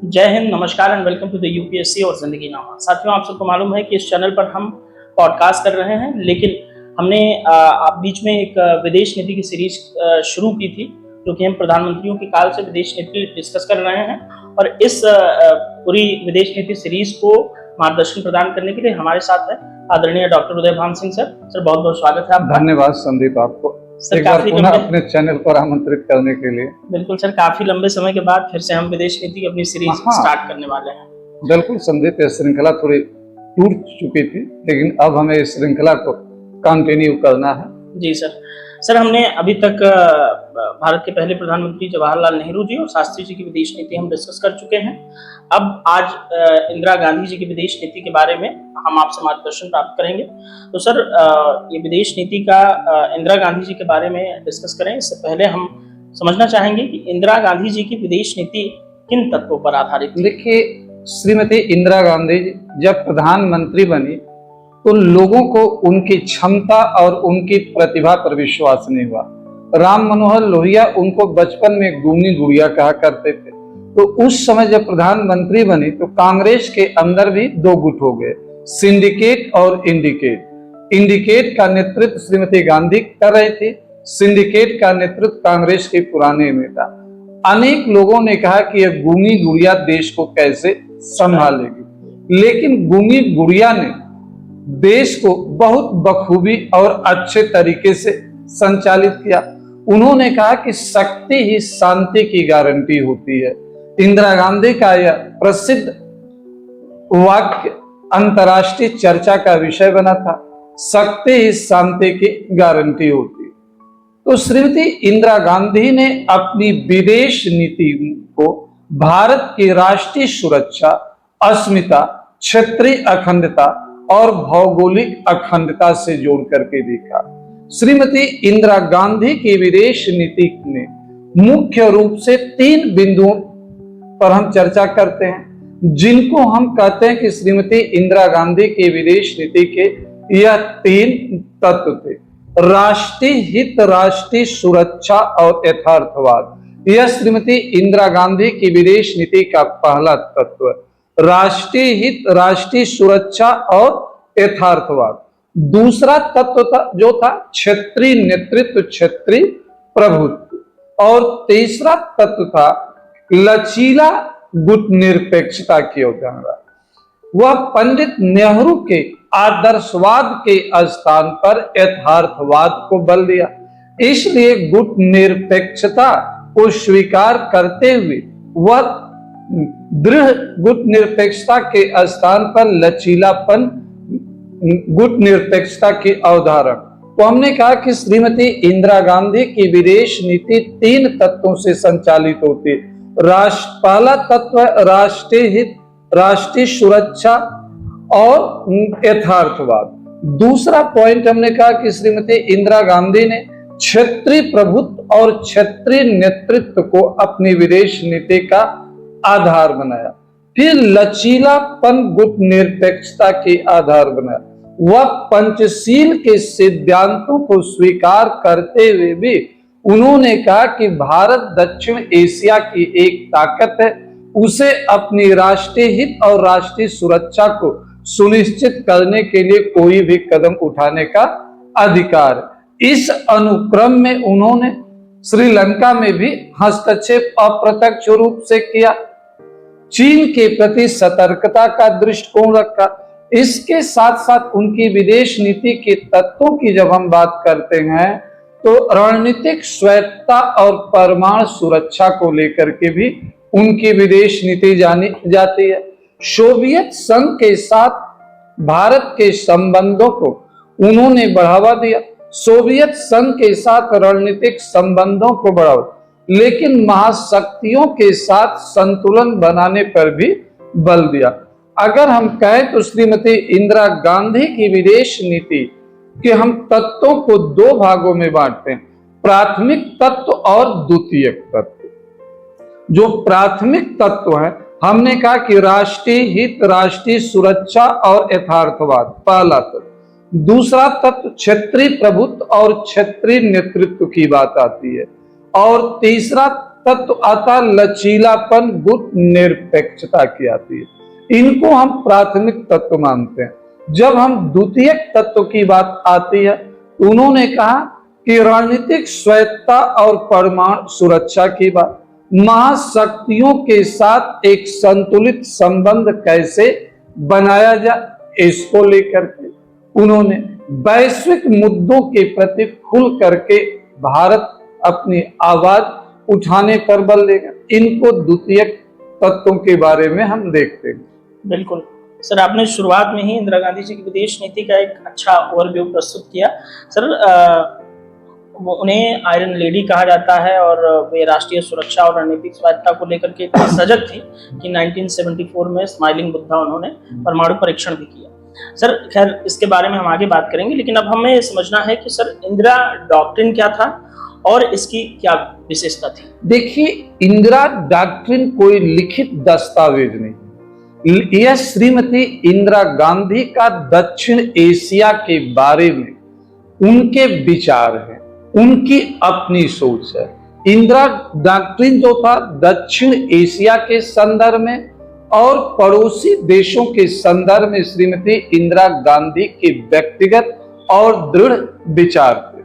जय हिंद, नमस्कार and welcome to the UPSC और जिंदगी नामा। साथियों, आप सबको मालूम है कि इस चैनल पर हम पॉडकास्ट कर रहे हैं, लेकिन हमने बीच में एक विदेश नीति की सीरीज शुरू की थी, जो कि हम प्रधानमंत्रियों के काल से विदेश नीति डिस्कस कर रहे हैं। और इस पूरी विदेश नीति सीरीज को मार्गदर्शन प्रदान करने के लिए हमारे साथ है आदरणीय डॉक्टर उदय भान सिंह सर। सर, बहुत बहुत स्वागत है आपका। धन्यवाद संदीप, आपको एक बार पुनः अपने चैनल पर आमंत्रित करने के लिए। बिल्कुल सर, काफी लंबे समय के बाद फिर से हम विदेश नीति की अपनी सीरीज स्टार्ट करने वाले हैं। बिल्कुल संदीप, ये श्रृंखला थोड़ी टूट चुकी थी, लेकिन अब हमें इस श्रृंखला को कंटिन्यू करना है। जी सर, हमने अभी तक भारत के पहले प्रधानमंत्री जवाहरलाल नेहरू जी और शास्त्री जी की विदेश नीति हम डिस्कस कर चुके हैं। अब आज इंदिरा गांधी जी की विदेश नीति के बारे में हम आपसे मार्गदर्शन प्राप्त करेंगे। तो सर, ये विदेश नीति का इंदिरा गांधी जी के बारे में डिस्कस करें, इससे पहले हम समझना चाहेंगे कि इंदिरा गांधी जी की विदेश नीति किन तत्वों पर आधारित थी। देखिए, श्रीमती इंदिरा गांधी जी जब प्रधानमंत्री बनी तो लोगों को उनकी क्षमता और उनकी प्रतिभा पर विश्वास नहीं हुआ। राम मनोहर लोहिया उनको बचपन में गूंगी गुड़िया कहा करते थे। तो उस समय जब प्रधानमंत्री बनी तो कांग्रेस के अंदर भी दो गुट हो गए, सिंडिकेट और इंडिकेट। इंडिकेट का नेतृत्व श्रीमती गांधी कर रहे थे, सिंडिकेट का नेतृत्व कांग्रेस के पुराने नेता। अनेक लोगों ने कहा कि यह गूंगी गुड़िया देश को कैसे संभालेगी, लेकिन गूंगी गुड़िया ने देश को बहुत बखूबी और अच्छे तरीके से संचालित किया। उन्होंने कहा कि शक्ति ही शांति की गारंटी होती है। इंदिरा गांधी का यह प्रसिद्ध वाक्य अंतर्राष्ट्रीय चर्चा का विषय बना था, शक्ति ही शांति की गारंटी होती है। तो श्रीमती इंदिरा गांधी ने अपनी विदेश नीति को भारत की राष्ट्रीय सुरक्षा, अस्मिता, क्षेत्रीय अखंडता और भौगोलिक अखंडता से जोड़ करके देखा। श्रीमती इंदिरा गांधी की विदेश नीति में मुख्य रूप से 3 बिंदुओं पर हम चर्चा करते हैं, जिनको हम कहते हैं कि श्रीमती इंदिरा गांधी की विदेश नीति के यह 3 तत्व थे। राष्ट्रीय हित, राष्ट्रीय सुरक्षा और यथार्थवाद। यह श्रीमती इंदिरा गांधी की विदेश नीति का पहला तत्व है, राष्ट्रीय हित, राष्ट्रीय सुरक्षा और यथार्थवाद। दूसरा तत्व था जो था क्षेत्रीय नेतृत्व, क्षेत्रीय प्रभुत्व। और तीसरा तत्व था लचीला गुट निरपेक्षता की अवधारणा। वह पंडित नेहरू के आदर्शवाद के स्थान पर यथार्थवाद को बल दिया। इसलिए गुट निरपेक्षता को स्वीकार करते हुए वह दृढ़ गुट निरपेक्षता के स्थान पर लचीलापन, गुट निरपेक्षता की अवधारणा। तो हमने कहा कि श्रीमती इंदिरा गांधी की विदेश नीति 3 तत्वों से संचालित होती है। पहला तत्व राष्ट्रीय हित, राष्ट्रीय सुरक्षा और यथार्थवाद। दूसरा पॉइंट हमने कहा कि श्रीमती इंदिरा गांधी ने क्षेत्रीय प्रभुत्व और क्षेत्रीय नेतृत्व को अपनी विदेश नीति का आधार बनाया। फिर लचीलापन, गुट निरपेक्षता के आधार बनाया। वह पंचशील के सिद्धांतों को स्वीकार करते हुए भी उन्होंने कहा कि भारत दक्षिण एशिया की एक ताकत है, उसे अपनी राष्ट्रीय हित और राष्ट्रीय सुरक्षा को सुनिश्चित करने के लिए कोई भी कदम उठाने का अधिकार। इस अनुक्रम में उन्होंने श्रीलंका में भी हस्तक्षेप अप्रत्यक्ष रूप से किया, चीन के प्रति सतर्कता का दृष्टिकोण रखा। इसके साथ साथ उनकी विदेश नीति के तत्वों की जब हम बात करते हैं तो रणनीतिक स्वायत्तता और परमाणु सुरक्षा को लेकर के भी उनकी विदेश नीति जानी जाती है। सोवियत संघ के साथ भारत के संबंधों को उन्होंने बढ़ावा दिया, सोवियत संघ के साथ रणनीतिक संबंधों को बढ़ावा, लेकिन महाशक्तियों के साथ संतुलन बनाने पर भी बल दिया। अगर हम कहें तो श्रीमती इंदिरा गांधी की विदेश नीति के हम तत्वों को 2 भागों में बांटते हैं, प्राथमिक तत्व और द्वितीयक तत्व। जो प्राथमिक तत्व है, हमने कहा कि राष्ट्रीय हित, राष्ट्रीय सुरक्षा और यथार्थवाद, पहला तत्व। दूसरा तत्व क्षेत्रीय प्रभुत्व और क्षेत्रीय नेतृत्व की बात आती है। और तीसरा तत्व आता, लचीलापन, गुट निरपेक्षता की आती है। इनको हम प्राथमिक तत्व मानते हैं। जब हम द्वितीयक तत्व की बात आती है, उन्होंने कहा कि रणनीतिक स्वायत्तता और परमाणु सुरक्षा की बात, महाशक्तियों के साथ एक संतुलित संबंध कैसे बनाया जाए, इसको लेकर के उन्होंने वैश्विक मुद्दों के प्रति खुल करके भारत अपनी आवाज उठाने पर बल देगा। इनको द्वितीयक तत्वों के बारे में हम देखते हैं। बिल्कुल सर, आपने शुरुआत में ही इंदिरा गांधी जी की विदेश नीति का एक अच्छा ओवरव्यू प्रस्तुत किया। सर, उन्हें आयरन लेडी कहा जाता है और वे राष्ट्रीय सुरक्षा और रणनीतिक स्वायत्तता को लेकर के इतनी सजग थी कि 1974 में स्माइलिंग बुद्धा उन्होंने परमाणु परीक्षण भी किया। सर, खैर इसके बारे में हम आगे बात करेंगे, लेकिन अब हमें समझना है कि सर इंदिरा डॉक्ट्रिन क्या था और इसकी क्या विशेषता थी। देखिए, इंदिरा डॉक्ट्रिन कोई लिखित दस्तावेज नहीं, यह श्रीमती इंदिरा गांधी का दक्षिण एशिया के बारे में उनके विचार हैं, उनकी अपनी सोच है। इंदिरा डॉक्ट्रिन जो था दक्षिण एशिया के संदर्भ में और पड़ोसी देशों के संदर्भ में श्रीमती इंदिरा गांधी के व्यक्तिगत और दृढ़ विचार थे,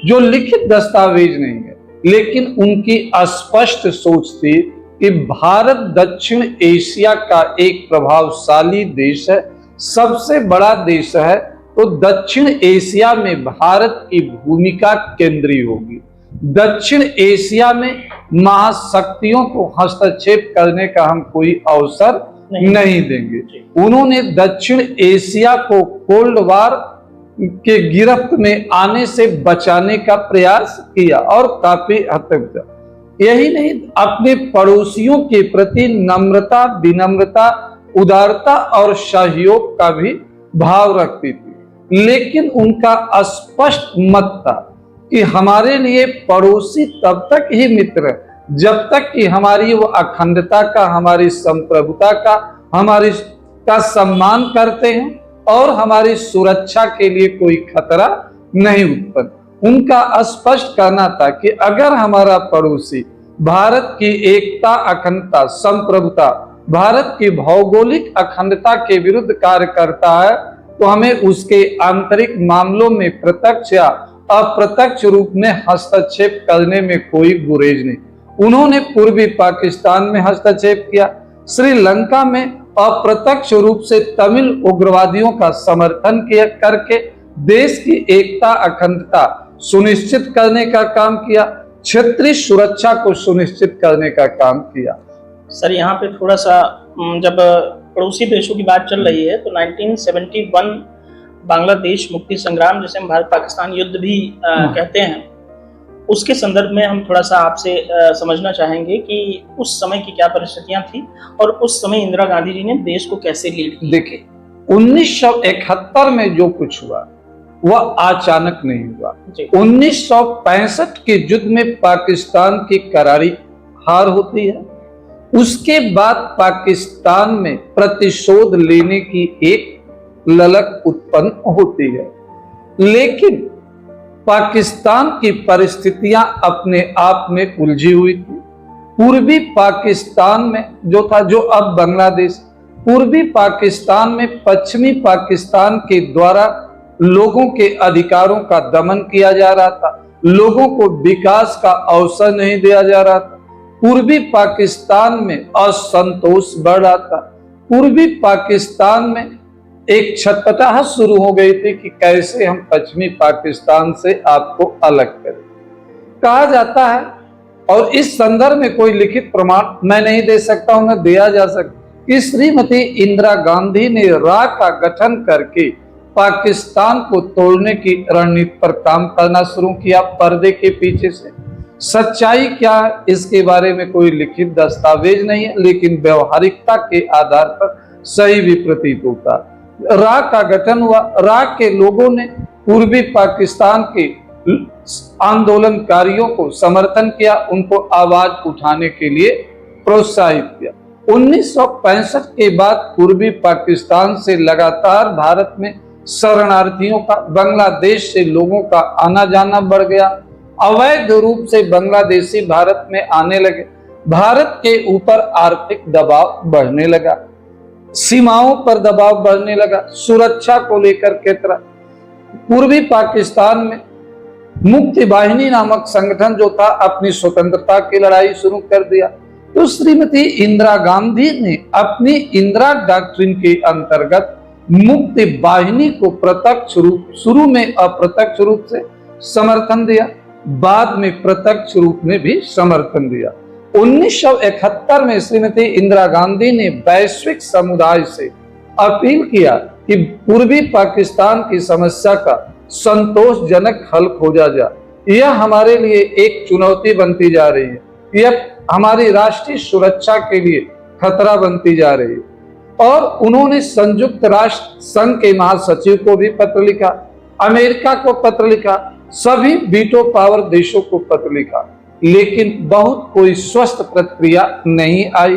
जो लिखित दस्तावेज नहीं है, लेकिन उनकी स्पष्ट सोच थी कि भारत दक्षिण एशिया का एक प्रभावशाली देश है, सबसे बड़ा देश है, तो दक्षिण एशिया में भारत की भूमिका केंद्रीय होगी। दक्षिण एशिया में महाशक्तियों को हस्तक्षेप करने का हम कोई अवसर नहीं देंगे। उन्होंने दक्षिण एशिया को कोल्ड वार के गिरफ्त में आने से बचाने का प्रयास किया और काफी हद तक। यही नहीं, अपने पड़ोसियों के प्रति नम्रता, विनम्रता, उदारता और सहयोग का भी भाव रखती थी। लेकिन उनका स्पष्ट मत था कि हमारे लिए पड़ोसी तब तक ही मित्र है जब तक कि हमारी वो अखंडता का, हमारी संप्रभुता का, हमारी का सम्मान करते हैं और हमारी सुरक्षा के लिए कोई खतरा नहीं उत्पन्न। उनका स्पष्ट कहना था कि अगर हमारा पड़ोसी भारत की एकता, अखंडता, संप्रभुता, भारत की भौगोलिक अखंडता के विरुद्ध कार्य करता है, तो हमें उसके आंतरिक मामलों में प्रत्यक्ष या अप्रत्यक्ष रूप में हस्तक्षेप करने में कोई गुरेज नहीं। उन्होंने पूर्वी पाकिस्तान में हस्तक्षेप किया, श्रीलंका में अप्रत्यक्ष रूप से तमिल उग्रवादियों का समर्थन किया करके देश की एकता, अखंडता सुनिश्चित करने का काम किया, क्षेत्रीय सुरक्षा को सुनिश्चित करने का काम किया। सर, यहाँ पे थोड़ा सा, जब पड़ोसी देशों की बात चल रही है तो 1971 बांग्लादेश मुक्ति संग्राम, जिसे हम भारत पाकिस्तान युद्ध भी कहते हैं, उसके संदर्भ में हम थोड़ा सा आपसे समझना चाहेंगे कि उस समय की क्या परिस्थितियां थी और उस समय इंदिरा गांधी जी ने देश को कैसे लीड किया। देखिए, 1971 में जो कुछ हुआ वह अचानक नहीं हुआ। 1965 के युद्ध में पाकिस्तान की करारी हार होती है, उसके बाद पाकिस्तान में प्रतिशोध लेने की एक ललक उत्पन्न होती है, लेकिन पाकिस्तान की परिस्थितियां अपने आप में उलझी हुई थी। पूर्वी पाकिस्तान में जो था, जो अब बांग्लादेश, पूर्वी पाकिस्तान में पश्चिमी पाकिस्तान के द्वारा लोगों के अधिकारों का दमन किया जा रहा था, लोगों को विकास का अवसर नहीं दिया जा रहा था। पूर्वी पाकिस्तान में असंतोष बढ़ रहा था। पूर्वी पाकिस्तान में एक छटपटाहट शुरू हो गई थी कि कैसे हम पश्चिमी पाकिस्तान से आपको अलग करें। कहा जाता है, और इस संदर्भ में कोई लिखित प्रमाण मैं नहीं दे सकता हूं, न दिया जा सकता, कि श्रीमती इंदिरा गांधी ने रा का गठन करके पाकिस्तान को तोड़ने की रणनीति पर काम करना शुरू किया पर्दे के पीछे से। सच्चाई क्या है इसके बारे में कोई लिखित दस्तावेज नहीं है, लेकिन व्यवहारिकता के आधार पर सही भी प्रतीत होता। रा का गठन हुआ, रा के लोगों ने पूर्वी पाकिस्तान के आंदोलनकारियों को समर्थन किया, उनको आवाज उठाने के लिए प्रोत्साहित किया। 1965 के बाद पूर्वी पाकिस्तान से लगातार भारत में शरणार्थियों का, बांग्लादेश से लोगों का आना जाना बढ़ गया। अवैध रूप से बांग्लादेशी भारत में आने लगे। भारत के ऊपर आर्थिक दबाव बढ़ने लगा, सीमाओं पर दबाव बढ़ने लगा, सुरक्षा को लेकर के तरह पूर्वी पाकिस्तान में मुक्ति वाहिनी नामक संगठन जो था अपनी स्वतंत्रता की लड़ाई शुरू कर दिया। तो श्रीमती इंदिरा गांधी ने अपनी इंदिरा डॉक्ट्रिन के अंतर्गत मुक्ति वाहिनी को प्रत्यक्ष रूप, शुरू में अप्रत्यक्ष रूप से समर्थन दिया, बाद में प्रत्यक्ष रूप में भी समर्थन दिया। 1971 में श्रीमती इंदिरा गांधी ने वैश्विक समुदाय से अपील किया कि पूर्वी पाकिस्तान की समस्या का संतोषजनक हल खोजा जाए। यह हमारे लिए एक चुनौती बनती जा रही है, यह हमारी राष्ट्रीय सुरक्षा के लिए खतरा बनती जा रही है। और उन्होंने संयुक्त राष्ट्र संघ के महासचिव को भी पत्र लिखा, अमेरिका को पत्र लिखा, सभी वीटो पावर देशों को पत्र लिखा, लेकिन बहुत कोई स्वस्थ प्रतिक्रिया नहीं आई।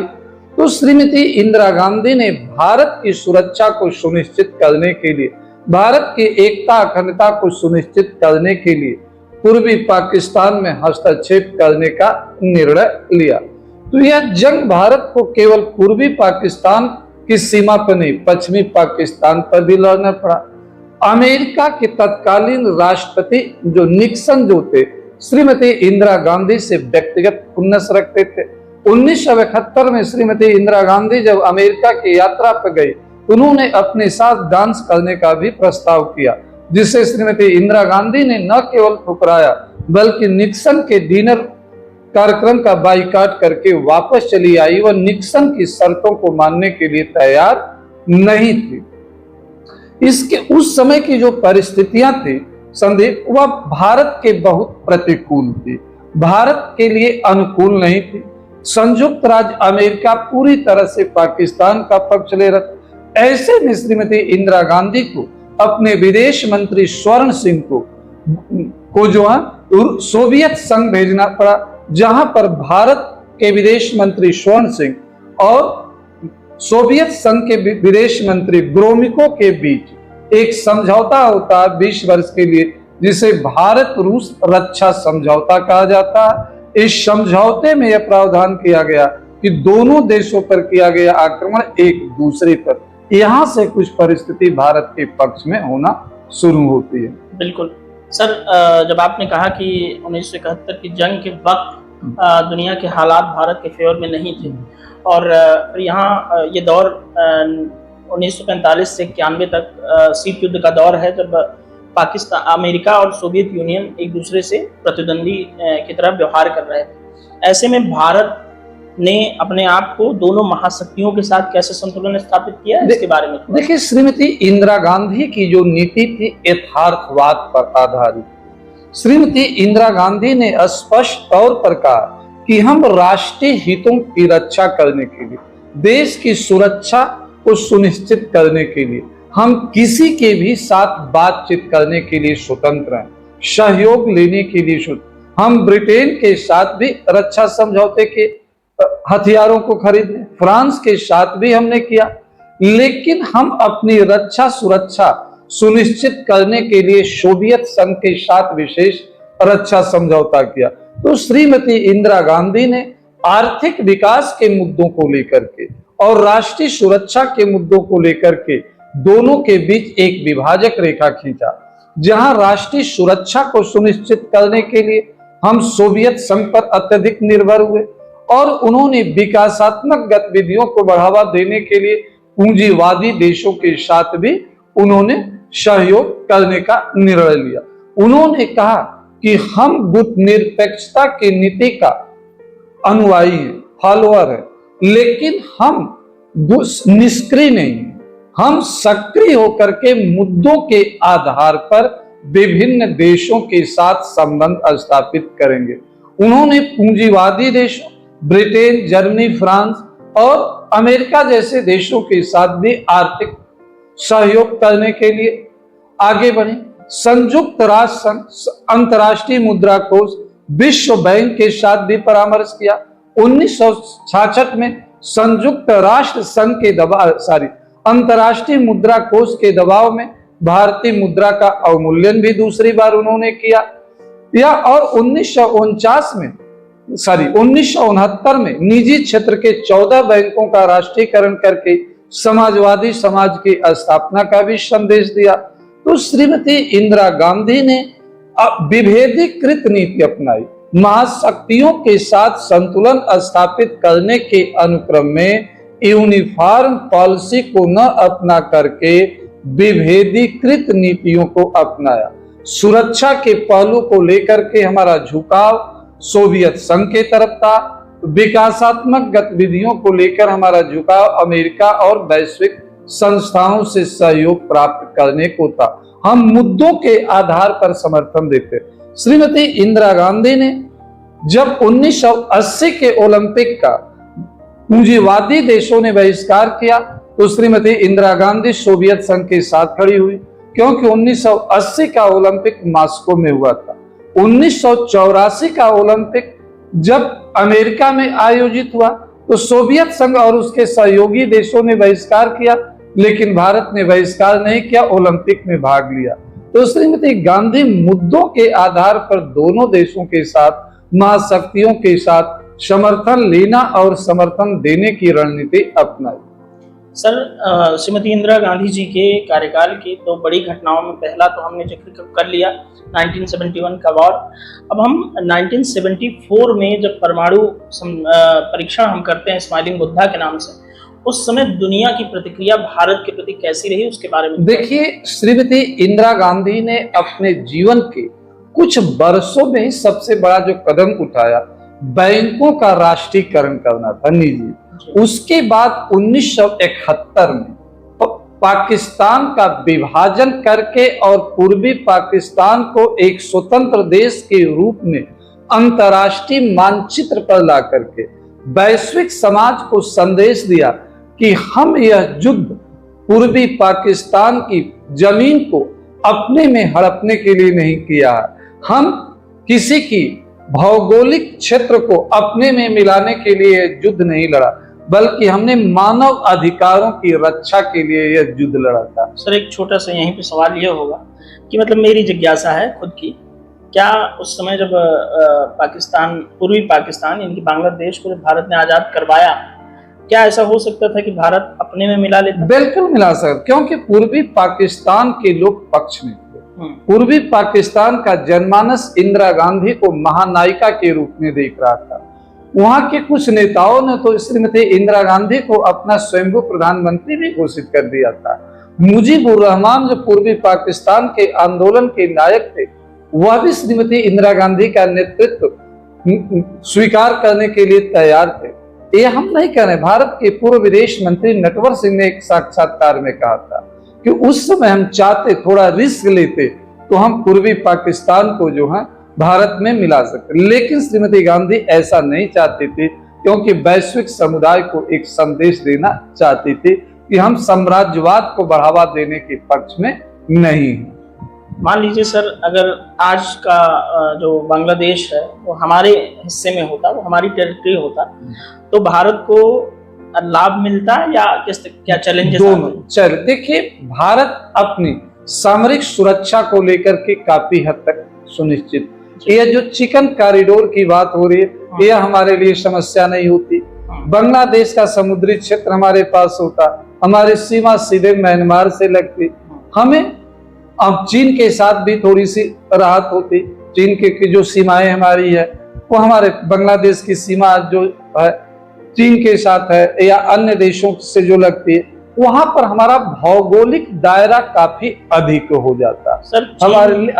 तो श्रीमती इंदिरा गांधी ने भारत की सुरक्षा को सुनिश्चित करने के लिए, भारत की एकता अखंडता को सुनिश्चित करने के लिए पूर्वी पाकिस्तान में हस्तक्षेप करने का निर्णय लिया। तो यह जंग भारत को केवल पूर्वी पाकिस्तान की सीमा पर नहीं, पश्चिमी पाकिस्तान पर भी लड़ना पड़ा। अमेरिका के तत्कालीन राष्ट्रपति जो निक्सन जो थे, श्रीमती इंदिरा गांधी से व्यक्तिगत खुन्नस रखते थे। 1971 में श्रीमती इंदिरा गांधी जब अमेरिका की यात्रा पर गई, उन्होंने अपने साथ डांस करने का भी प्रस्ताव किया, जिसे श्रीमती इंदिरा गांधी ने न केवल ठुकराया बल्कि निक्सन के डिनर कार्यक्रम का बाइकाट करके वापस चली आई। वह निक्सन की शर्तों को मानने के लिए तैयार नहीं थी। इसके उस समय की जो परिस्थितियां थी संदीप, वह भारत के बहुत प्रतिकूल थी, भारत के लिए अनुकूल नहीं थी। संयुक्त राज्य अमेरिका पूरी तरह से पाकिस्तान का पक्ष ले रहा। ऐसे में श्रीमती इंदिरा गांधी को अपने विदेश मंत्री स्वर्ण सिंह को जो है सोवियत संघ भेजना पड़ा, जहां पर भारत के विदेश मंत्री स्वर्ण सिंह और सोवियत संघ के विदेश मंत्री ग्रोमिको के बीच एक समझौता होता है 20 वर्ष के लिए, जिसे भारत रूस रक्षा समझौता कहा जाता है। इस समझौते में यह प्रावधान किया गया कि दोनों देशों पर किया गया आक्रमण एक दूसरे पर, यहां से कुछ परिस्थिति भारत के पक्ष में होना शुरू होती है। बिल्कुल सर, जब आपने कहा कि 1971 की जंग के वक्त दुनिया के हालात भारत के फेवर में नहीं थे, और यहाँ ये दौर 1945 से 91 तक शीत युद्ध का दौर है, जब पाकिस्तान, अमेरिका और सोवियत यूनियन एक दूसरे से प्रतिद्वंदी की तरह व्यवहार कर रहे थे। ऐसे में भारत ने अपने आप को दोनों महाशक्तियों के साथ कैसे संतुलन स्थापित किया, इसके बारे में देखिए, श्रीमती इंदिरा गांधी की जो नीति थी यथार्थवाद पर आधारित। श्रीमती इंदिरा गांधी ने स्पष्ट तौर पर कहा कि हम राष्ट्रीय हितों की रक्षा करने के लिए, देश की सुरक्षा को सुनिश्चित करने के लिए हम किसी के भी साथ बातचीत करने के लिए स्वतंत्र हैं, सहयोग लेने के लिए स्वतंत्र। हम ब्रिटेन के साथ भी रक्षा समझौते के हथियारों को खरीदने, फ्रांस के साथ भी हमने किया, लेकिन हम अपनी रक्षा सुरक्षा सुनिश्चित करने के लिए सोवियत संघ के साथ विशेष रक्षा समझौता किया। तो श्रीमती इंदिरा गांधी ने आर्थिक विकास के मुद्दों को लेकर के और राष्ट्रीय सुरक्षा के मुद्दों को लेकर के दोनों के बीच एक विभाजक रेखा खींचा, जहां राष्ट्रीय सुरक्षा को सुनिश्चित करने के लिए हम सोवियत संघ पर अत्यधिक निर्भर हुए, और उन्होंने विकासात्मक गतिविधियों को बढ़ावा देने के लिए पूंजीवादी देशों के साथ भी उन्होंने सहयोग करने का निर्णय लिया। उन्होंने कहा कि हम गुटनिरपेक्षता की नीति का अनुयायी हैं, फॉलोअर हैं, लेकिन हम निष्क्रिय नहीं हैं, हम सक्रिय होकर के मुद्दों के आधार पर विभिन्न देशों के साथ संबंध स्थापित करेंगे। उन्होंने पूंजीवादी देशों, ब्रिटेन, जर्मनी, फ्रांस और अमेरिका जैसे देशों के साथ भी आर्थिक सहयोग करने के लिए आगे बढ़े। संयुक्त राष्ट्र संघ, अंतर्राष्ट्रीय मुद्रा कोष, विश्व बैंक के साथ भी परामर्श किया। 1966 में संयुक्त राष्ट्र संघ के अंतर्राष्ट्रीय मुद्रा कोष के दबाव में भारतीय मुद्रा का अवमूल्यन भी दूसरी बार उन्होंने किया। या और 1969 में निजी क्षेत्र के 14 बैंकों का राष्ट्रीयकरण करके समाजवादी समाज की स्थापना का भी संदेश दिया। तो श्रीमती इंदिरा गांधी ने विभेदीकृत नीति अपनाई, महाशक्तियों के साथ संतुलन स्थापित करने के अनुक्रम में यूनिफॉर्म पॉलिसी को न अपना करके विभेदीकृत नीतियों को अपनाया। सुरक्षा के पहलू को लेकर के हमारा झुकाव सोवियत संघ के तरफ था, विकासात्मक गतिविधियों को लेकर हमारा झुकाव अमेरिका और वैश्विक संस्थाओं से सहयोग प्राप्त करने को था। हम मुद्दों के आधार पर समर्थन देते। श्रीमती इंदिरा गांधी ने जब 1980 के ओलंपिक का पूंजीवादी देशों ने बहिष्कार किया तो श्रीमती इंदिरा गांधी सोवियत संघ के साथ खड़ी हुई, क्योंकि 1980 का ओलंपिक मॉस्को में हुआ था। 1984 का ओलंपिक जब अमेरिका में आयोजित हुआ तो सोवियत संघ और उसके सहयोगी देशों ने बहिष्कार किया, लेकिन भारत ने बहिष्कार नहीं किया, ओलंपिक में भाग लिया। तो श्रीमती गांधी मुद्दों के आधार पर दोनों देशों के साथ, महाशक्तियों के साथ समर्थन लेना और समर्थन देने की रणनीति अपनाई। सर, श्रीमती इंदिरा गांधी जी के कार्यकाल की दो बड़ी घटनाओं में पहला तो हमने जिक्र कर लिया 1971 का वॉर। अब हम 1974 में जब परमाणु परीक्षण हम करते हैं स्माइलिंग बुद्धा के नाम से, उस समय दुनिया की प्रतिक्रिया भारत के प्रति कैसी रही उसके बारे में देखिए। श्रीमती इंदिरा गांधी ने अपने जीवन के कुछ वर्षों में ही सबसे बड़ा जो कदम उठाया बैंकों का राष्ट्रीयकरण करना था, निजी। उसके बाद 1971 में पाकिस्तान का विभाजन करके और पूर्वी पाकिस्तान को एक स्वतंत्र देश के रूप में अंतर्राष्ट्रीय मानचित्र पर ला करके वैश्विक समाज को संदेश दिया कि हम यह युद्ध पूर्वी पाकिस्तान की जमीन को अपने में हड़पने के लिए नहीं किया है, हम किसी की भौगोलिक क्षेत्र को अपने में मिलाने के लिए युद्ध नहीं लड़ा, बल्कि हमने मानव अधिकारों की रक्षा के लिए यह युद्ध लड़ा था। सर, एक छोटा सा यहीं पे सवाल यह होगा कि मतलब मेरी जिज्ञासा है खुद की, क्या उस समय जब पाकिस्तान, पूर्वी पाकिस्तान यानी कि बांग्लादेश को जब भारत ने आजाद करवाया, क्या ऐसा हो सकता था कि भारत अपने में मिला लेता? बिल्कुल मिला सकता, क्योंकि पूर्वी पाकिस्तान के लोग पक्ष में थे। पूर्वी पाकिस्तान का जनमानस इंदिरा गांधी को महानायिका के रूप में देख रहा था। वहां के कुछ नेताओं ने तो श्रीमती इंदिरा गांधी को अपना स्वयंभू प्रधानमंत्री भी घोषित कर दिया था। मुजीबुर रहमान जो पूर्वी पाकिस्तान के आंदोलन के नायक थे, वह भी श्रीमती इंदिरा गांधी का नेतृत्व स्वीकार करने के लिए तैयार थे। ये हम नहीं कह रहे, भारत के पूर्व विदेश मंत्री नटवर सिंह ने एक साक्षात्कार में कहा था कि उस समय हम चाहते, थोड़ा रिस्क लेते तो हम पूर्वी पाकिस्तान को जो है भारत में मिला सकते, लेकिन श्रीमती गांधी ऐसा नहीं चाहती थी, क्योंकि वैश्विक समुदाय को एक संदेश देना चाहती थी कि हम साम्राज्यवाद को बढ़ावा देने के पक्ष में नहीं हैं। मान लीजिए सर, अगर आज का जो बांग्लादेश है वो हमारे हिस्से में होता, वो हमारी टेरिटरी होता, तो भारत को लाभ मिलता या क्या चैलेंजेस? दोनों चल। देखिए, भारत अपनी सामरिक सुरक्षा को लेकर के काफी हद तक सुनिश्चित, ये जो चिकन कॉरिडोर की बात हो रही है, यह हमारे लिए समस्या नहीं होती। बांग्लादेश का समुद्री क्षेत्र हमारे पास होता, हमारी सीमा सीधे म्यांमार से लगती, हमें अब चीन के साथ भी थोड़ी सी राहत होती। चीन की जो सीमाएं हमारी है वो हमारे बांग्लादेश की सीमा जो है चीन के साथ है या अन्य देशों से जो लगती है, वहां पर हमारा भौगोलिक दायरा काफी अधिक हो जाता,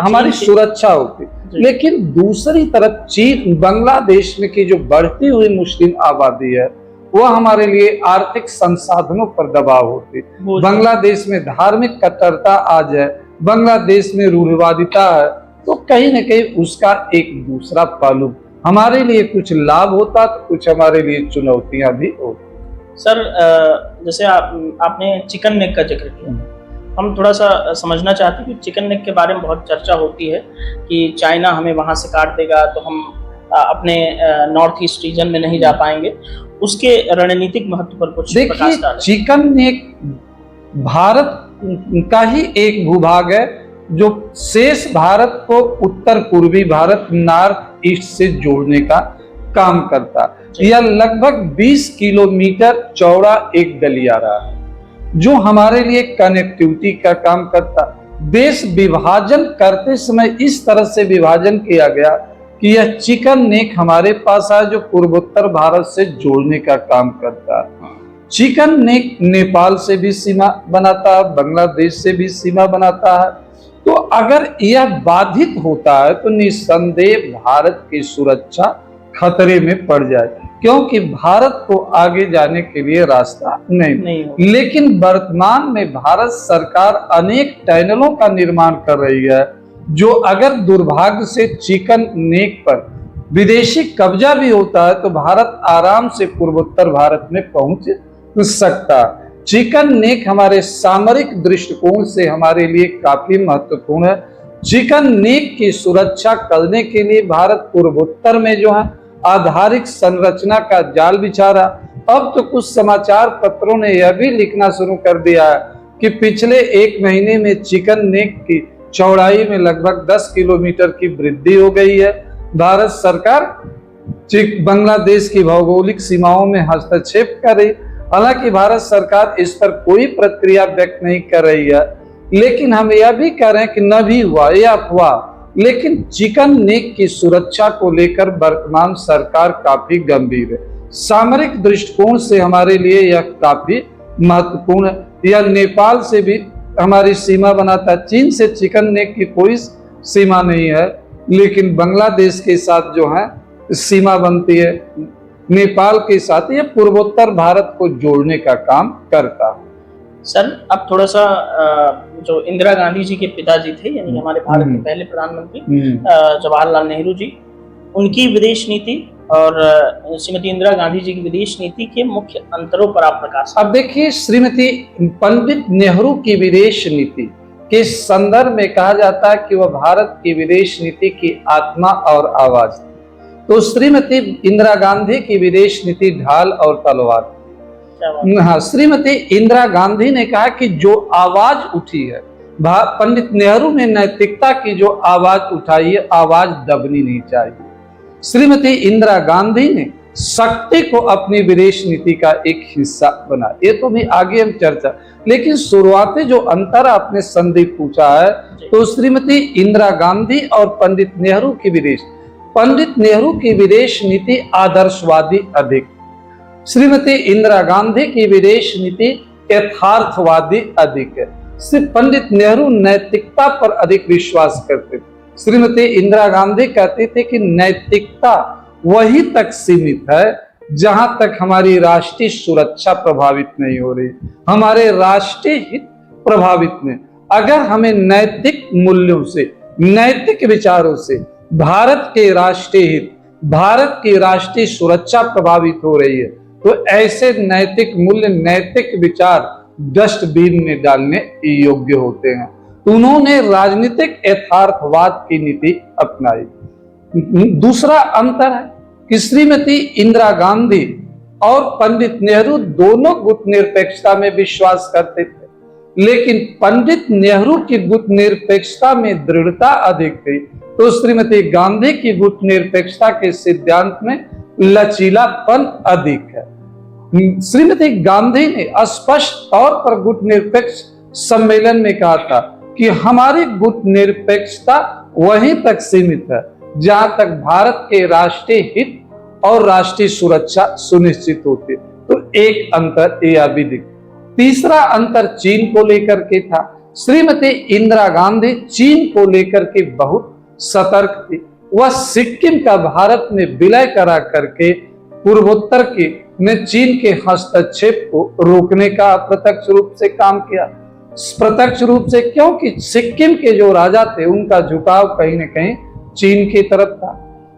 हमारी सुरक्षा होती। लेकिन दूसरी तरफ चीन, बांग्लादेश में की जो बढ़ती हुई मुस्लिम आबादी है, वह हमारे लिए आर्थिक संसाधनों पर दबाव होती। बांग्लादेश में धार्मिक कट्टरता आ जाए, बांग्लादेश में रूढ़िवादिता है, तो कहीं न कहीं उसका एक दूसरा पहलू हमारे लिए कुछ लाभ होता, तो कुछ हमारे लिए चुनौतियां भी होती। सर, जैसे आपने चिकन नेक का जिक्र किया, हम थोड़ा सा समझना चाहते हैं कि चिकन नेक के बारे में बहुत चर्चा होती है कि चाइना हमें वहां से काट देगा तो हम अपने नॉर्थ ईस्ट रीजन में नहीं जा पाएंगे, उसके रणनीतिक महत्व पर कुछ प्रकाश डालें। चिकन नेक भारत का ही एक भूभाग है जो शेष भारत को उत्तर पूर्वी भारत नॉर्थ ईस्ट से जोड़ने का काम करता। यह लगभग 20 किलोमीटर चौड़ा एक गलियारा है जो हमारे लिए कनेक्टिविटी का काम करता। देश विभाजन करते समय इस तरह से विभाजन किया गया कि यह चिकन नेक हमारे पास है जो पूर्वोत्तर भारत से जोड़ने का काम करता है। चिकन नेक नेपाल से भी सीमा बनाता है, बांग्लादेश से भी सीमा बनाता है। तो अगर यह बाधित होता है तो निस्संदेह भारत की सुरक्षा खतरे में पड़ जाए, क्योंकि भारत को आगे जाने के लिए रास्ता नहीं। लेकिन वर्तमान में भारत सरकार अनेक टनलों का निर्माण कर रही है जो अगर दुर्भाग्य से चिकन नेक पर विदेशी कब्जा भी होता है तो भारत आराम से पूर्वोत्तर भारत में पहुंच सकता। चिकन नेक हमारे सामरिक दृष्टिकोण से हमारे लिए काफी महत्वपूर्ण है। चिकन नेक की सुरक्षा करने के लिए भारत पूर्वोत्तर में जो है आधारिक संरचना का जाल बिछा रहा। अब तो कुछ समाचार पत्रों ने यह भी लिखना शुरू कर दिया है कि पिछले एक महीने में चिकन नेक की चौड़ाई में लगभग 10 किलोमीटर की वृद्धि हो गई है। भारत सरकार बांग्लादेश की भौगोलिक सीमाओं में हस्तक्षेप कर रही। हालांकि भारत सरकार इस पर कोई प्रतिक्रिया व्यक्त नहीं कर रही है, लेकिन हम यह भी कह रहे हैं कि न भी हुआ यह अफवाह, लेकिन चिकन नेक की सुरक्षा को लेकर वर्तमान सरकार काफी गंभीर है। सामरिक दृष्टिकोण से हमारे लिए यह काफी महत्वपूर्ण है। यह नेपाल से भी हमारी सीमा बनाता है। चीन से चिकन नेक की कोई सीमा नहीं है, लेकिन बांग्लादेश के साथ जो है सीमा बनती है, नेपाल के साथ। यह पूर्वोत्तर भारत को जोड़ने का काम करता है। सर, अब थोड़ा सा जो इंदिरा गांधी जी के पिताजी थे, यानी हमारे भारत के पहले प्रधानमंत्री जवाहरलाल नेहरू जी, उनकी विदेश नीति और श्रीमती इंदिरा गांधी जी की विदेश नीति के मुख्य अंतरों पर आप प्रकाश। अब देखिए, श्रीमती पंडित नेहरू की विदेश नीति के संदर्भ में कहा जाता है कि वह भारत की विदेश नीति की आत्मा और आवाज थी। तो श्रीमती इंदिरा गांधी की विदेश नीति ढाल और तलवार। हाँ, श्रीमती इंदिरा गांधी ने कहा कि जो आवाज उठी है, पंडित नेहरू ने नैतिकता की जो आवाज उठाई है, आवाज दबनी नहीं चाहिए। श्रीमती इंदिरा गांधी ने शक्ति को अपनी विदेश नीति का एक हिस्सा बना। ये तो भी आगे हम चर्चा, लेकिन शुरुआती जो अंतर आपने संदीप पूछा है, तो श्रीमती इंदिरा गांधी और पंडित नेहरू की विदेश नीति आदर्शवादी अधिक, श्रीमती इंदिरा गांधी की विदेश नीति यथार्थवादी अधिक है। सिर्फ पंडित नेहरू नैतिकता पर अधिक विश्वास करते थे। श्रीमती इंदिरा गांधी कहती थी कि नैतिकता वही तक सीमित है जहां तक हमारी राष्ट्रीय सुरक्षा प्रभावित नहीं हो रही, हमारे राष्ट्रीय हित प्रभावित नहीं। अगर हमें नैतिक मूल्यों से, नैतिक विचारों से भारत के राष्ट्रीय हित, भारत की राष्ट्रीय सुरक्षा प्रभावित हो रही है, तो ऐसे नैतिक मूल्य, नैतिक विचार डस्टबिन में डालने योग्य होते हैं। उन्होंने राजनीतिक यथार्थवाद की नीति अपनाई। दूसरा अंतर है कि श्रीमती इंदिरा गांधी और पंडित नेहरू दोनों गुटनिरपेक्षता में विश्वास करते थे, लेकिन पंडित नेहरू की गुटनिरपेक्षता में दृढ़ता अधिक थी, तो श्रीमती गांधी की गुटनिरपेक्षता के सिद्धांत में लचीलापन अधिक है। श्रीमती गांधी ने स्पष्ट तौर पर गुटनिरपेक्ष सम्मेलन में कहा था कि हमारी गुटनिरपेक्षता वहीं तक सीमित है जहां तक भारत के राष्ट्रीय हित और राष्ट्रीय सुरक्षा सुनिश्चित होती। तो एक अंतर यह भी दिख। तीसरा अंतर चीन को लेकर के था। श्रीमती इंदिरा गांधी चीन को लेकर के बहुत सतर्क थी। वह सिक्किम का भारत में विलय करा करके पूर्वोत्तर के में चीन के हस्तक्षेप को रोकने का अप्रत्यक्ष रूप से काम किया। प्रत्यक्ष रूप से क्योंकि सिक्किम के जो राजा थे उनका झुकाव कहीं न कहीं चीन की तरफ था।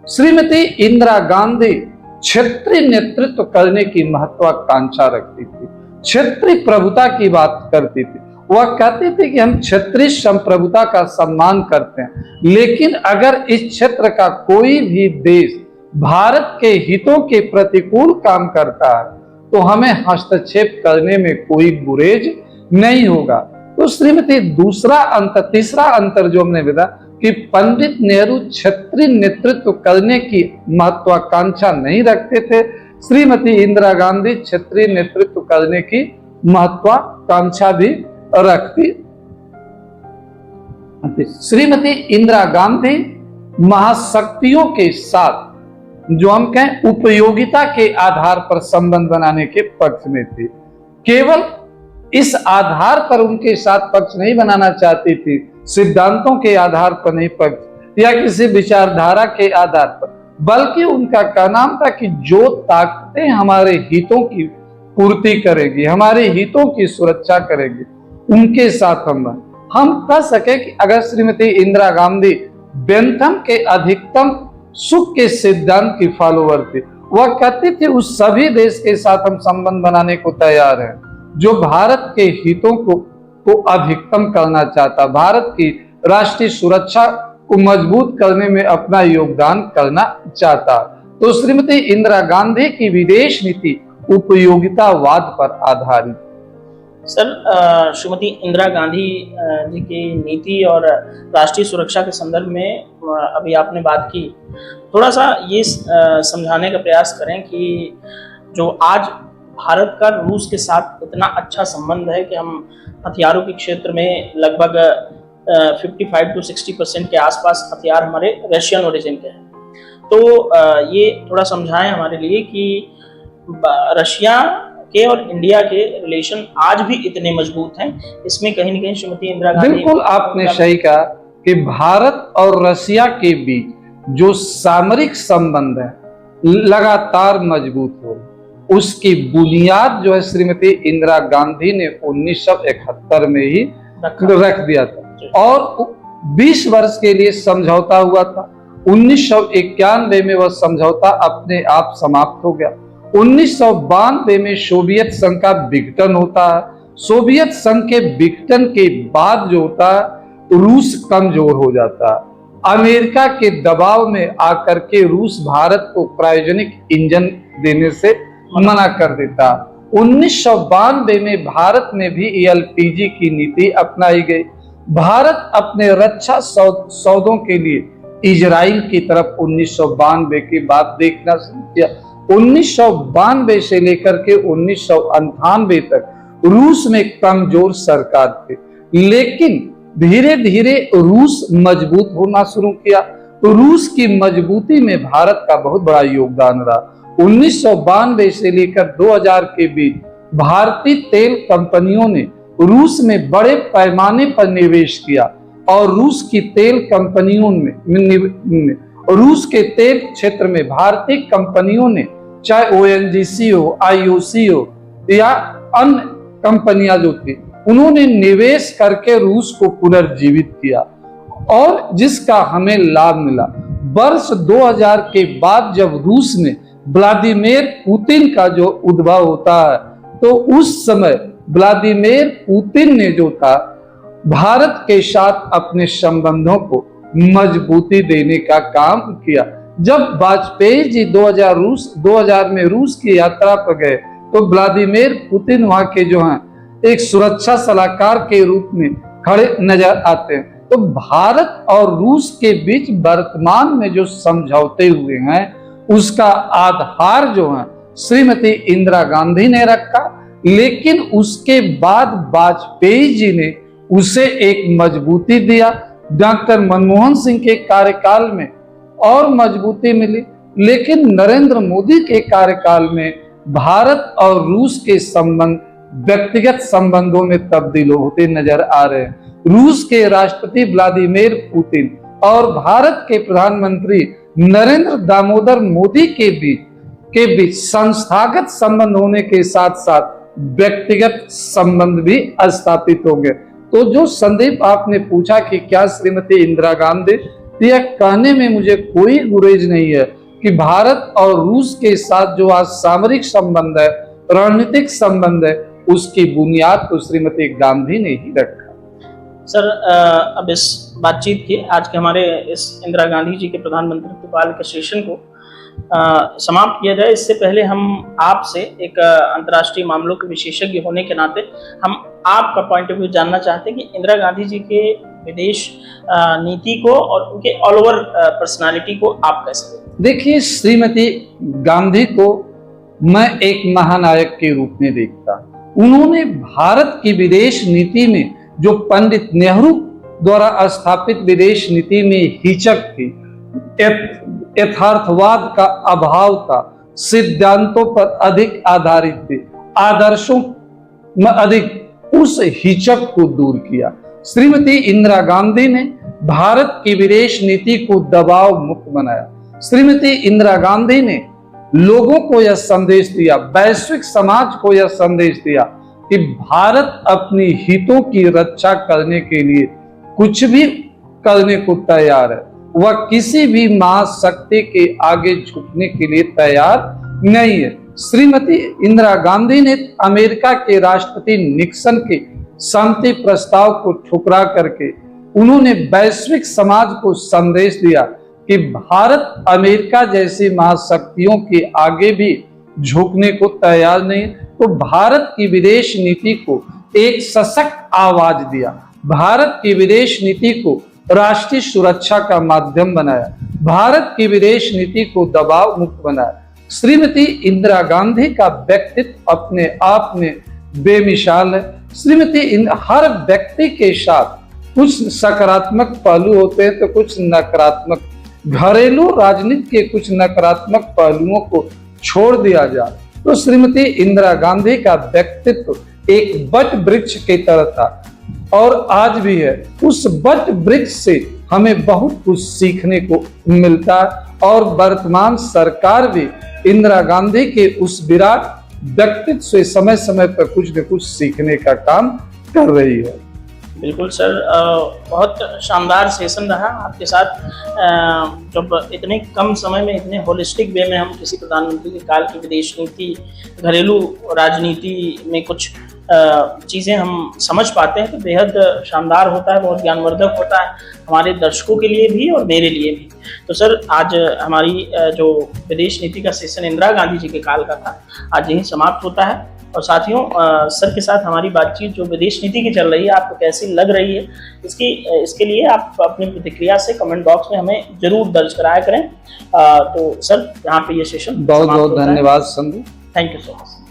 श्रीमती इंदिरा गांधी क्षेत्रीय नेतृत्व करने की महत्वाकांक्षा रखती थी, क्षेत्रीय प्रभुता की बात करती थी। वह कहते थे कि हम क्षेत्रीय संप्रभुता का सम्मान करते हैं, लेकिन अगर इस क्षेत्र का कोई भी देश भारत के हितों के प्रतिकूल काम करता है तो हमें हस्तक्षेप करने में कोई गुरेज नहीं होगा। तो तो श्रीमती तीसरा अंतर जो हमने बताया कि पंडित नेहरू क्षत्रिय नेतृत्व करने की महत्वाकांक्षा नहीं रखते थे, श्रीमती इंदिरा गांधी क्षत्रिय नेतृत्व करने की महत्वाकांक्षा भी रखती। श्रीमती इंदिरा गांधी महाशक्तियों के साथ जो हम कहें उपयोगिता के आधार पर संबंध बनाने के पक्ष में थी। केवल इस आधार पर उनके साथ पक्ष नहीं बनाना चाहती थी, सिद्धांतों के आधार पर नहीं पक्ष या किसी विचारधारा के आधार पर, बल्कि उनका कहना था कि जो ताकतें हमारे हितों की पूर्ति करेगी, हमारे हितों की सुरक्षा करेगी, उनके साथ हम कह सके कि अगर श्रीमती इंदिरा गांधी बेंथम के अधिकतम सुख के सिद्धांत की फॉलोवर थी, वह कहती थी उस सभी देश के साथ हम संबंध बनाने को तैयार हैं जो भारत के हितों को अधिकतम करना चाहता, भारत की राष्ट्रीय सुरक्षा को मजबूत करने में अपना योगदान करना चाहता। तो श्रीमती इंदिरा गांधी की विदेश नीति उपयोगितावाद पर आधारित। सर, श्रीमती इंदिरा गांधी जी की नीति और राष्ट्रीय सुरक्षा के संदर्भ में अभी आपने बात की, थोड़ा सा ये समझाने का प्रयास करें कि जो आज भारत का रूस के साथ इतना अच्छा संबंध है कि हम हथियारों के क्षेत्र में लगभग 55 to 60% के आसपास हथियार हमारे रशियन ओरिजिन के हैं। तो ये थोड़ा समझाएं हमारे लिए कि रशिया के और इंडिया के रिलेशन आज भी इतने मजबूत हैं, इसमें कहीं न कहीं श्रीमती इंदिरा गांधी। बिल्कुल आपने सही कहा कि भारत और रशिया के बीच जो सामरिक संबंध है लगातार मजबूत हो, उसकी बुनियाद जो है श्रीमती इंदिरा गांधी ने 1971 में ही रख दिया था और 20 वर्ष के लिए समझौता हुआ था। 1991 में वह समझौता अपने आप समाप्त हो गया। 1992 में सोवियत संघ का विघटन होता है। सोवियत संघ के विघटन के बाद जो होता है रूस कमजोर हो जाता है। अमेरिका के दबाव में आकर के रूस भारत को क्रायोजेनिक इंजन देने से मना कर देता। 1992 में भारत में भी एलपीजी की नीति अपनाई गई। भारत अपने रक्षा सौदों के लिए इजराइल की तरफ 1992 की बात देखना शुरू किया। 1992 से लेकर के 1998 तक रूस में कमजोर सरकार थी, लेकिन धीरे धीरे रूस मजबूत होना शुरू किया। तो रूस की मजबूती में भारत का बहुत बड़ा योगदान रहा। 1992 से लेकर 2000 के बीच भारतीय तेल कंपनियों ने रूस में बड़े पैमाने पर निवेश किया और रूस की तेल कंपनियों में रूस के तेल क्षेत्र में भारतीय कंपनियों ने, चाहे ओएनजीसी हो, आईओसी हो या अन्य कंपनियां जो थी, उन्होंने निवेश करके रूस को पुनर्जीवित किया और जिसका हमें लाभ मिला। वर्ष 2000 के बाद जब रूस में व्लादिमीर पुतिन का जो उद्भव होता है, तो उस समय व्लादिमीर पुतिन ने जो था भारत के साथ अपने संबंधों को मजबूती देने का काम किया। जब वाजपेयी जी 2000 में रूस की यात्रा पर गए तो व्लादिमीर पुतिन वहां के जो हैं एक सुरक्षा सलाहकार के रूप में खड़े नजर आते हैं। तो भारत और रूस के बीच वर्तमान में जो समझौते हुए हैं उसका आधार जो है श्रीमती इंदिरा गांधी ने रखा, लेकिन उसके बाद वाजपेयी जी ने उसे एक मजबूती दिया। डॉक्टर मनमोहन सिंह के कार्यकाल में और मजबूती मिली, लेकिन नरेंद्र मोदी के कार्यकाल में भारत और रूस के संबंध व्यक्तिगत संबंधों में तब्दील होते नजर आ रहे हैं। रूस के राष्ट्रपति व्लादिमीर पुतिन और भारत के प्रधानमंत्री नरेंद्र दामोदर मोदी के बीच संस्थागत संबंध होने के साथ साथ व्यक्तिगत संबंध भी स्थापित हो गए। तो जो संदीप आपने पूछा कि क्या श्रीमती इंदिरा गांधी, यह कहने में मुझे कोई गुरेज नहीं है कि भारत और रूस के साथ जो आज सामरिक संबंध है, रणनीतिक संबंध है, उसकी बुनियाद तो श्रीमती गांधी ने ही रखा। सर, अब इस बातचीत के आज के हमारे इस इंदिरा गांधी जी के प्रधानमंत्री काल के सेशन को समाप्त किया जाए, इससे पहले हम आपसे एक अंतर्राष्ट्रीय मामलों के विशेषज्ञ होने के नाते हम आपका पॉइंट ऑफ व्यू जानना चाहते हैं कि इंदिरा गांधी जी के विदेश नीति को और उनके ऑल ओवर पर्सनालिटी को आप कैसे देखते हैं? देखिए, श्रीमती गांधी को मैं एक महानायक के रूप में देखता। उन्होंने भारत की विदेश नीति में जो पंडित नेहरू द्वारा स्थापित विदेश नीति में हिचक थी, यथार्थवाद का अभाव था, सिद्धांतों पर अधिक आधारित थे, आदर्शों में अधिक, उस हिचक को दूर किया। श्रीमती इंदिरा गांधी ने भारत की विदेश नीति को दबाव मुक्त बनाया। श्रीमती इंदिरा गांधी ने लोगों को यह संदेश दिया, वैश्विक समाज को यह संदेश दिया कि भारत अपनी हितों की रक्षा करने के लिए कुछ भी करने को तैयार है। वह किसी भी महाशक्ति के आगे झुकने के लिए तैयार नहीं है। श्रीमती इंदिरा गांधी ने अमेरिका के राष्ट्रपति निक्सन के शांति प्रस्ताव को ठुकरा करके उन्होंने वैश्विक समाज को संदेश दिया कि भारत अमेरिका जैसी महाशक्तियों के आगे भी झुकने को तैयार नहीं। तो भारत की विदेश नीति को एक सशक्त आवाज दिया, भारत की विदेश नीति को राष्ट्रीय सुरक्षा का माध्यम बनाया, भारत की विदेश नीति को दबाव मुक्त बनाया। श्रीमती इंदिरा गांधी का व्यक्तित्व अपने आप में बेमिसाल है। श्रीमती हर व्यक्ति के साथ कुछ सकारात्मक पहलू होते हैं तो कुछ नकारात्मक। घरेलू राजनीति के कुछ नकारात्मक पहलुओं को छोड़ दिया जाए तो श्रीमती इंदिरा गांधी का व्यक्तित्व एक वट वृक्ष की तरह था और आज भी है। उस वट वृक्ष से हमें बहुत कुछ सीखने को मिलता है और वर्तमान सरकार भी इंदिरा गांधी के उस विराट व्यक्तित्व से समय समय पर कुछ न कुछ सीखने का काम कर रही है। बिल्कुल सर, बहुत शानदार सेशन रहा आपके साथ। जब इतने कम समय में इतने होलिस्टिक वे में हम किसी प्रधानमंत्री के काल की विदेश नीति, घरेलू राजनीति में कुछ चीज़ें हम समझ पाते हैं तो बेहद शानदार होता है, बहुत ज्ञानवर्धक होता है हमारे दर्शकों के लिए भी और मेरे लिए भी। तो सर, आज हमारी जो विदेश नीति का सेशन इंदिरा गांधी जी के काल का था आज यहीं समाप्त होता है। और साथियों, सर के साथ हमारी बातचीत जो विदेश नीति की चल रही है आपको कैसी लग रही है, इसके लिए आप अपनी प्रतिक्रिया से कमेंट बॉक्स में हमें जरूर दर्ज कराया करें। तो सर, यहाँ पे ये सेशन बहुत बहुत धन्यवाद Sandhu. Thank you so much.